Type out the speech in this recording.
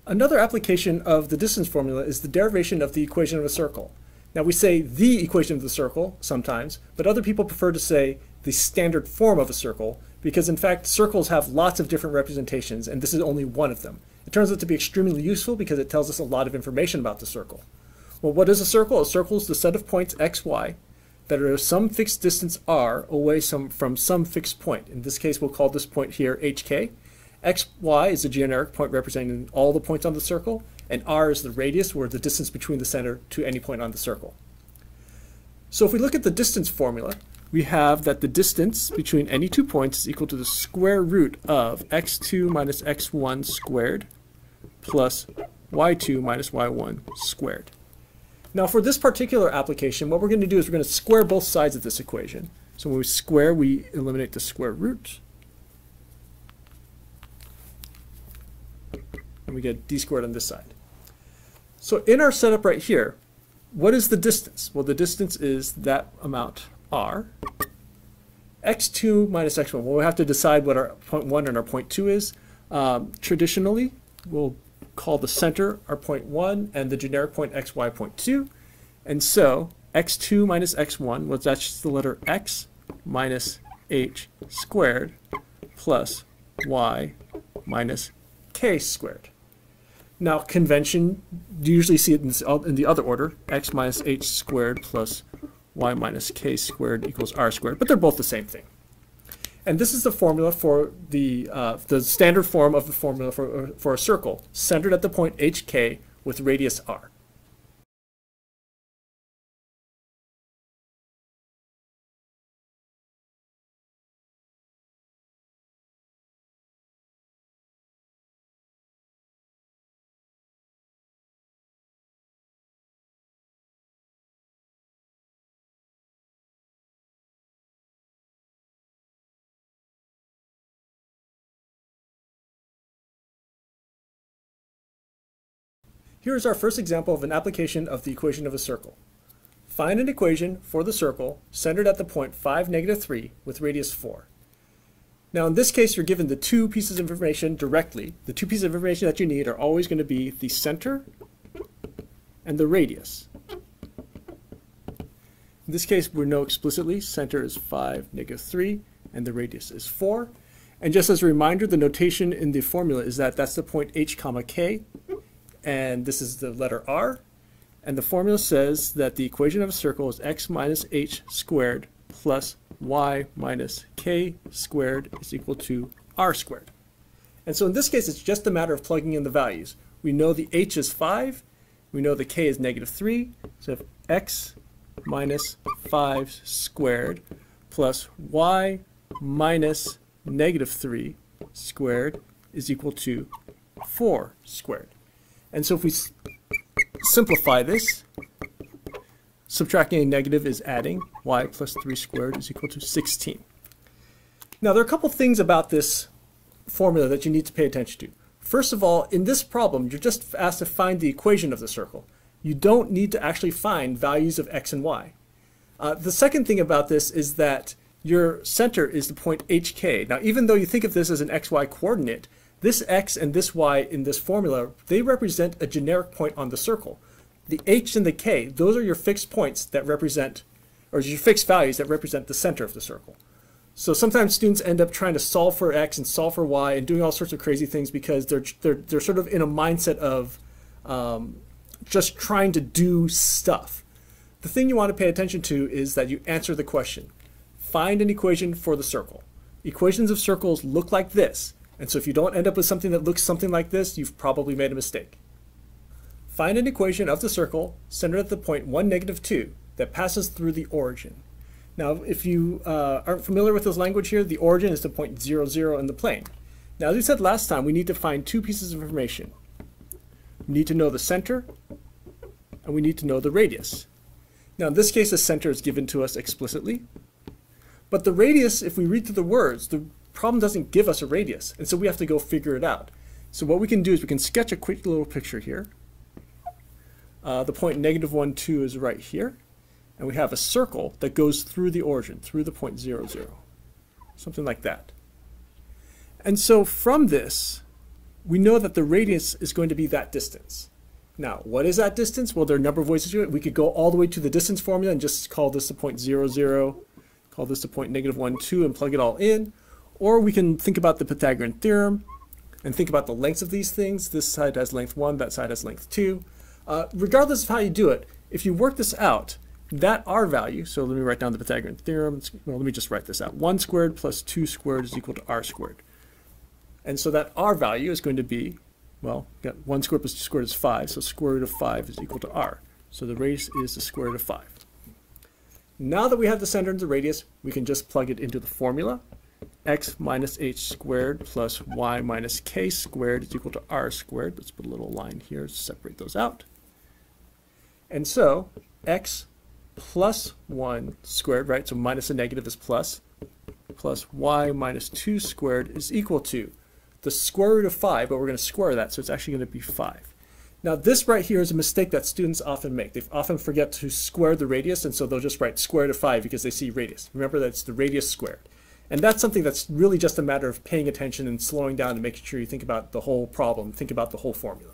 Another application of the distance formula is the derivation of the equation of a circle. Now we say the equation of the circle sometimes, but other people prefer to say the standard form of a circle because in fact circles have lots of different representations and this is only one of them. It turns out to be extremely useful because it tells us a lot of information about the circle. Well, what is a circle? A circle is the set of points x, y that are some fixed distance r away from some fixed point. In this case we'll call this point here hk. xy is a generic point representing all the points on the circle, and r is the radius, or the distance between the center to any point on the circle. So if we look at the distance formula, we have that the distance between any two points is equal to the square root of x2 minus x1 squared plus y2 minus y1 squared. Now for this particular application, what we're going to do is we're going to square both sides of this equation. So when we square, we eliminate the square root. And we get d squared on this side. So in our setup right here, what is the distance? Well, the distance is that amount r. x2 minus x1. Well, we have to decide what our point 1 and our point 2 is. Traditionally, we'll call the center our point 1 and the generic point xy point 2. And so x2 minus x1, well, that's just the letter x minus h squared plus y minus k squared. Now convention, you usually see it in the other order, x minus h squared plus y minus k squared equals r squared, but they're both the same thing. And this is the formula for the standard form of the formula for a circle, centered at the point hk with radius r. Here is our first example of an application of the equation of a circle. Find an equation for the circle centered at the point 5, -3 with radius 4. Now in this case you're given the two pieces of information directly. The two pieces of information that you need are always going to be the center and the radius. In this case we know explicitly center is 5, -3 and the radius is 4. And just as a reminder, the notation in the formula is that that's the point h comma k. And this is the letter r, and the formula says that the equation of a circle is x minus h squared plus y minus k squared is equal to r squared. And so in this case it's just a matter of plugging in the values. We know the h is 5, we know the k is -3, so if x minus 5 squared plus y minus -3 squared is equal to 4 squared. And so if we simplify this, subtracting a negative is adding. Y plus 3 squared is equal to 16. Now there are a couple things about this formula that you need to pay attention to. First of all, in this problem, you're just asked to find the equation of the circle. You don't need to actually find values of x and y. The second thing about this is that your center is the point hk. Now even though you think of this as an xy coordinate, this x and this y in this formula, they represent a generic point on the circle. The h and the k, those are your fixed points that represent, or your fixed values that represent the center of the circle. So sometimes students end up trying to solve for x and solve for y and doing all sorts of crazy things because they're sort of in a mindset of just trying to do stuff. The thing you want to pay attention to is that you answer the question. Find an equation for the circle. Equations of circles look like this. And so if you don't end up with something that looks something like this, you've probably made a mistake. Find an equation of the circle centered at the point 1, -2 that passes through the origin. Now if you aren't familiar with this language here, the origin is the point 0, 0 in the plane. Now as we said last time, we need to find two pieces of information. We need to know the center and we need to know the radius. Now in this case the center is given to us explicitly, but the radius, if we read through the words, the problem doesn't give us a radius, and so we have to go figure it out. So what we can do is we can sketch a quick little picture here. The point -1, 2 is right here, and we have a circle that goes through the origin, through the point 0, 0, something like that. And so from this, we know that the radius is going to be that distance. Now, what is that distance? Well, there are a number of ways to do it. We could go all the way to the distance formula and just call this the point 0, 0, call this the point -1, 2, and plug it all in. Or we can think about the Pythagorean theorem and think about the lengths of these things. This side has length 1, that side has length 2. Regardless of how you do it, if you work this out, that r value, so let me write down the Pythagorean theorem. Well, let me just write this out. 1 squared plus 2 squared is equal to r squared. And so that r value is going to be, well, got 1 squared plus 2 squared is 5, so square root of 5 is equal to r. So the radius is the square root of 5. Now that we have the center and the radius, we can just plug it into the formula. X minus h squared plus y minus k squared is equal to r squared. Let's put a little line here to separate those out. And so x plus 1 squared, right? So minus a negative is plus y minus 2 squared is equal to the square root of 5, but we're going to square that, so it's actually going to be 5. Now this right here is a mistake that students often make. They often forget to square the radius, and so they'll just write square root of 5 because they see radius. Remember that it's the radius squared. And that's something that's really just a matter of paying attention and slowing down and making sure you think about the whole problem, think about the whole formula.